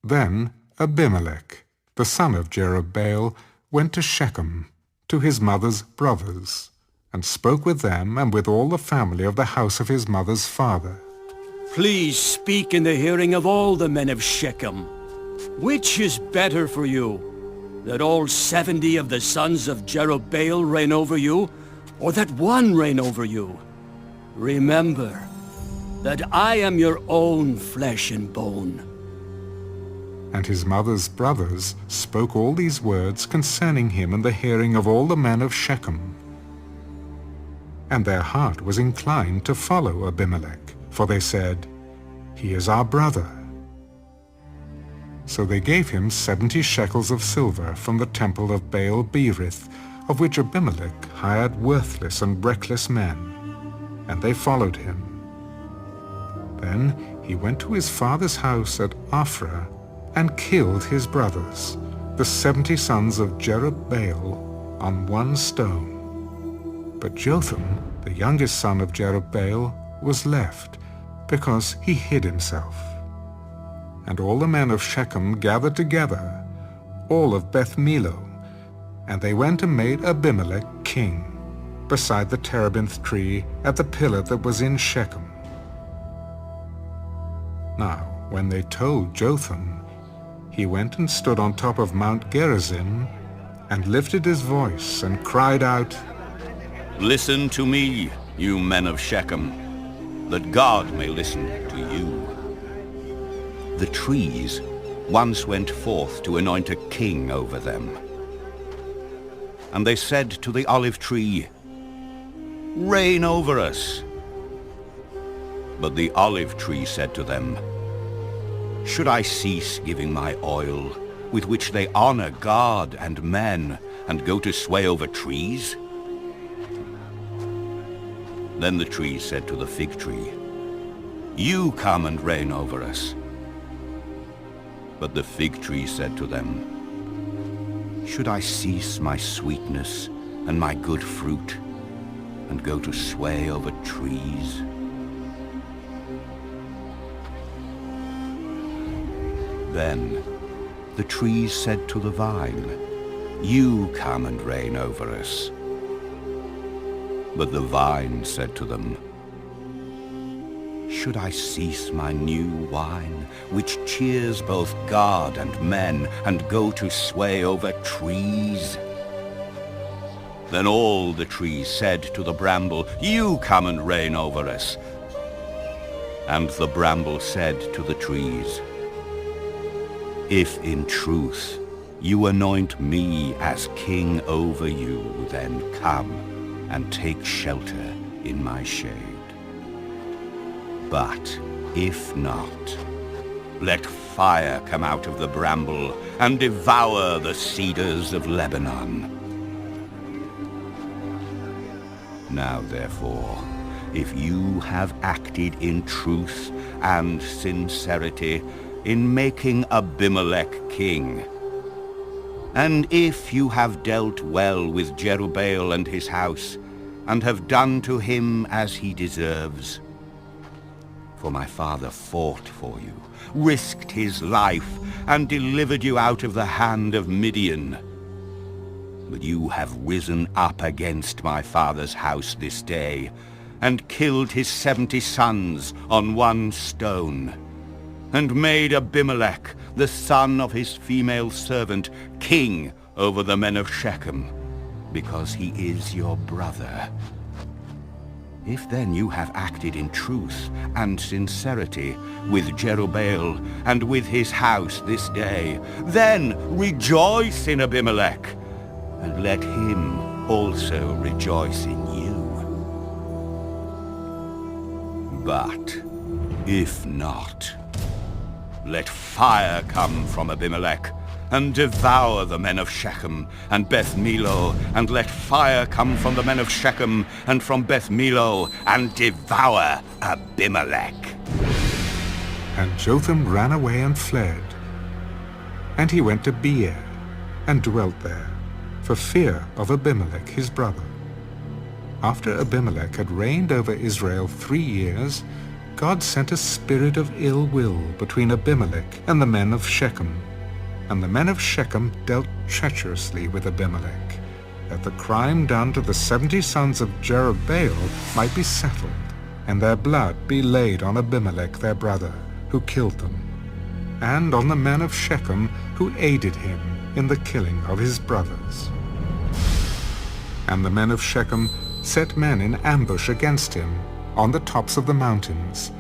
Then Abimelech, the son of Jerubbaal, went to Shechem, to his mother's brothers, and spoke with them and with all the family of the house of his mother's father. Please speak in the hearing of all the men of Shechem. Which is better for you, that all 70 of the sons of Jerubbaal reign over you, or that one reign over you? Remember that I am your own flesh and bone. And his mother's brothers spoke all these words concerning him in the hearing of all the men of Shechem. And their heart was inclined to follow Abimelech, for they said, "He is our brother." So they gave him 70 shekels of silver from the temple of Baal-berith, of which Abimelech hired worthless and reckless men, and they followed him. Then he went to his father's house at Ophrah and killed his brothers, the 70 sons of Jerubbaal, on one stone. But Jotham, the youngest son of Jerubbaal, was left, because he hid himself. And all the men of Shechem gathered together, all of Beth Millo, and they went and made Abimelech king, beside the terebinth tree at the pillar that was in Shechem. Now, when they told Jotham, he went and stood on top of Mount Gerizim, and lifted his voice and cried out, "Listen to me, you men of Shechem, that God may listen to you. The trees once went forth to anoint a king over them. And they said to the olive tree, 'Reign over us.' But the olive tree said to them, 'Should I cease giving my oil, with which they honor God and men, and go to sway over trees?' Then the tree said to the fig tree, 'You come and reign over us.' But the fig tree said to them, 'Should I cease my sweetness and my good fruit, and go to sway over trees?' Then the trees said to the vine, 'You come and reign over us.' But the vine said to them, 'Should I cease my new wine, which cheers both God and men, and go to sway over trees?' Then all the trees said to the bramble, 'You come and reign over us.' And the bramble said to the trees, 'If in truth you anoint me as king over you, then come and take shelter in my shade. But if not, let fire come out of the bramble and devour the cedars of Lebanon. Now therefore, if you have acted in truth and sincerity in making Abimelech king, and if you have dealt well with Jerubbaal and his house, and have done to him as he deserves, for my father fought for you, risked his life, and delivered you out of the hand of Midian. But you have risen up against my father's house this day, and killed his 70 sons on one stone, and made Abimelech, the son of his female servant, king over the men of Shechem, because he is your brother. If then you have acted in truth and sincerity with Jerubbaal and with his house this day, then rejoice in Abimelech, and let him also rejoice in you. But if not, let fire come from Abimelech, and devour the men of Shechem and Beth Millo, and let fire come from the men of Shechem and from Beth Millo, and devour Abimelech. And Jotham ran away and fled. And he went to Beer, and dwelt there, for fear of Abimelech his brother. After Abimelech had reigned over Israel 3 years, God sent a spirit of ill will between Abimelech and the men of Shechem, and the men of Shechem dealt treacherously with Abimelech, that the crime done to the 70 sons of Jerubbaal might be settled, and their blood be laid on Abimelech their brother, who killed them, and on the men of Shechem who aided him in the killing of his brothers. And the men of Shechem set men in ambush against him on the tops of the mountains,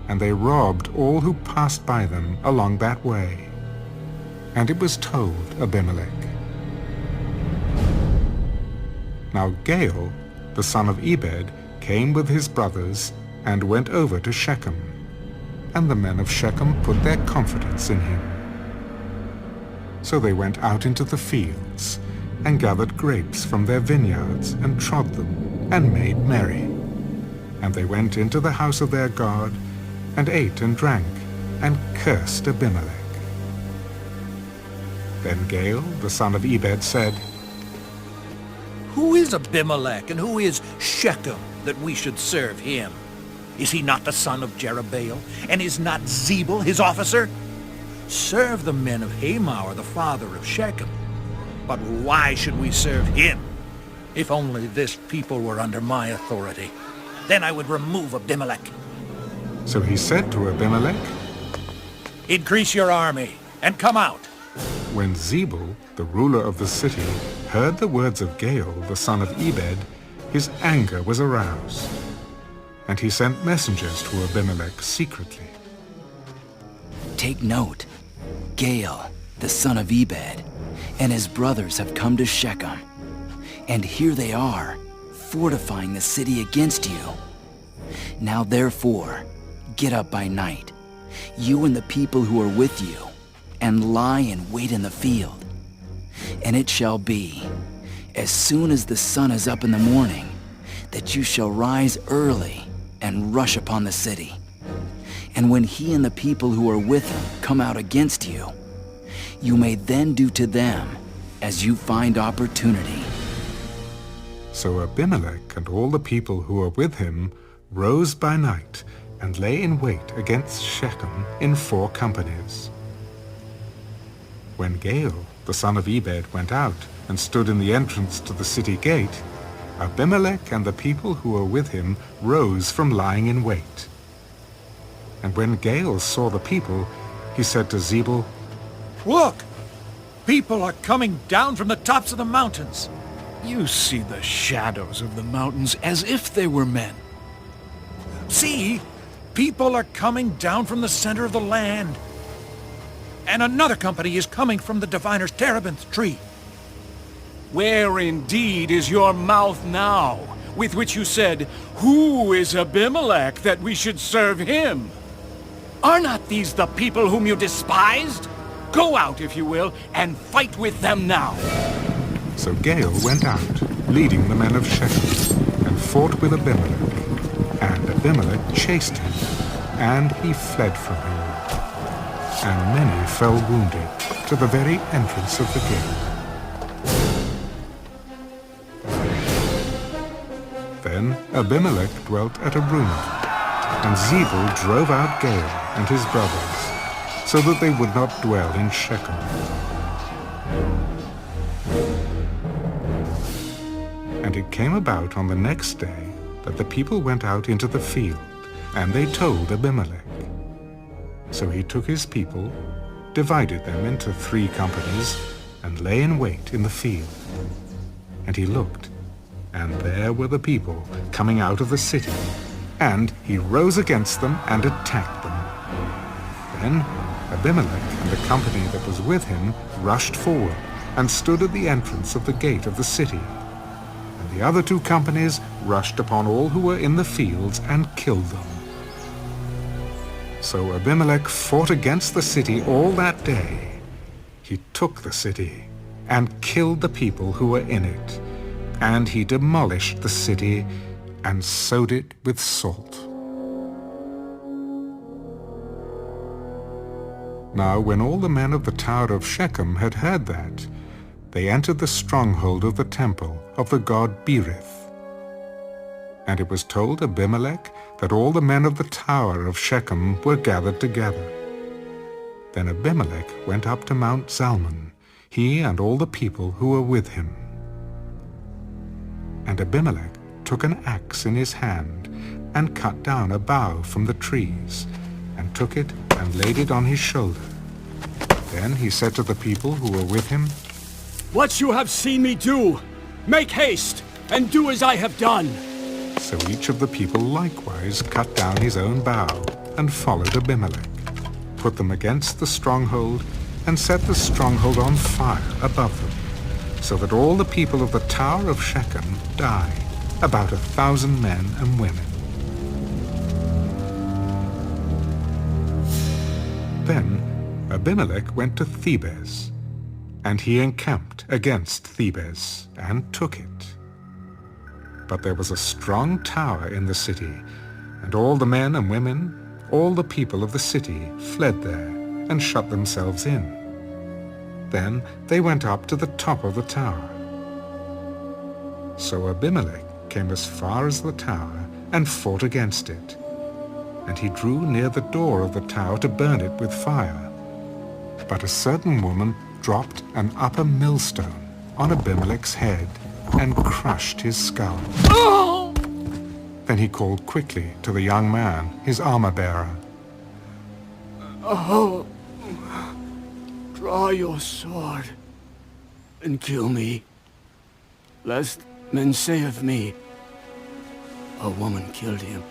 and they robbed all who passed by them along that way. And it was told Abimelech. Now Gaal, the son of Ebed, came with his brothers and went over to Shechem, and the men of Shechem put their confidence in him. So they went out into the fields, and gathered grapes from their vineyards, and trod them, and made merry. And they went into the house of their God, and ate and drank, and cursed Abimelech. Then Gaal, the son of Ebed, said, Who is Abimelech, and who is Shechem, that we should serve him? Is he not the son of Jerubbaal, and is not Zebul his officer? Serve the men of Hamor, the father of Shechem. But why should we serve him? If only this people were under my authority, then I would remove Abimelech. So he said to Abimelech, Increase your army, and come out. When Zebul, the ruler of the city, heard the words of Gaal, the son of Ebed, his anger was aroused, and he sent messengers to Abimelech secretly. Take note, Gaal, the son of Ebed, and his brothers have come to Shechem, and here they are, fortifying the city against you. Now therefore, get up by night, you and the people who are with you, and lie in wait in the field. And it shall be, as soon as the sun is up in the morning, that you shall rise early and rush upon the city. And when he and the people who are with him come out against you, you may then do to them as you find opportunity. So Abimelech and all the people who were with him rose by night and lay in wait against Shechem in 4 companies. When Gaal, the son of Ebed, went out and stood in the entrance to the city gate, Abimelech and the people who were with him rose from lying in wait. And when Gaal saw the people, he said to Zebul, Look! People are coming down from the tops of the mountains. You see the shadows of the mountains as if they were men. See! People are coming down from the center of the land. And another company is coming from the diviner's terebinth tree. Where indeed is your mouth now, with which you said, Who is Abimelech, that we should serve him? Are not these the people whom you despised? Go out, if you will, and fight with them now. So Gaal went out, leading the men of Shechem, and fought with Abimelech. And Abimelech chased him, and he fled from him. And many fell wounded to the very entrance of the gate. Then Abimelech dwelt at Arunah, and Zebul drove out Gaal and his brothers, so that they would not dwell in Shechem. And it came about on the next day that the people went out into the field, and they told Abimelech. So he took his people, divided them into 3 companies, and lay in wait in the field. And he looked, and there were the people coming out of the city, and he rose against them and attacked them. Then Abimelech and the company that was with him rushed forward, and stood at the entrance of the gate of the city. And the other 2 companies rushed upon all who were in the fields and killed them. So Abimelech fought against the city all that day. He took the city and killed the people who were in it, and he demolished the city and sowed it with salt. Now when all the men of the tower of Shechem had heard that, they entered the stronghold of the temple of the god Berith. And it was told Abimelech that all the men of the tower of Shechem were gathered together. Then Abimelech went up to Mount Zalmon, he and all the people who were with him. And Abimelech took an axe in his hand, and cut down a bough from the trees, and took it and laid it on his shoulder. Then he said to the people who were with him, "What you have seen me do, make haste, and do as I have done." So each of the people likewise cut down his own bough, and followed Abimelech, put them against the stronghold, and set the stronghold on fire above them, so that all the people of the tower of Shechem died, about 1,000 men and women. Then Abimelech went to Thebez, and he encamped against Thebez, and took it. But there was a strong tower in the city, and all the men and women, all the people of the city, fled there, and shut themselves in. Then they went up to the top of the tower. So Abimelech came as far as the tower, and fought against it. And he drew near the door of the tower to burn it with fire. But a certain woman dropped an upper millstone on Abimelech's head, and crushed his skull. Then he called quickly to the young man, his armor-bearer. "Oh, draw your sword, and kill me, lest men say of me, a woman killed him."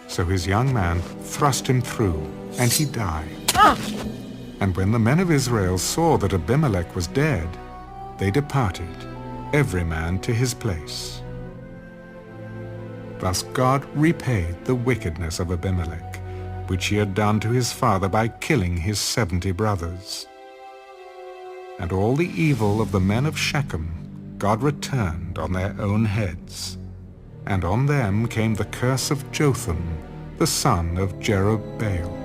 So his young man thrust him through, and he died. And when the men of Israel saw that Abimelech was dead, they departed, every man to his place. Thus God repaid the wickedness of Abimelech, which he had done to his father by killing his 70 brothers. And all the evil of the men of Shechem God returned on their own heads, and on them came the curse of Jotham, the son of Jerubbaal.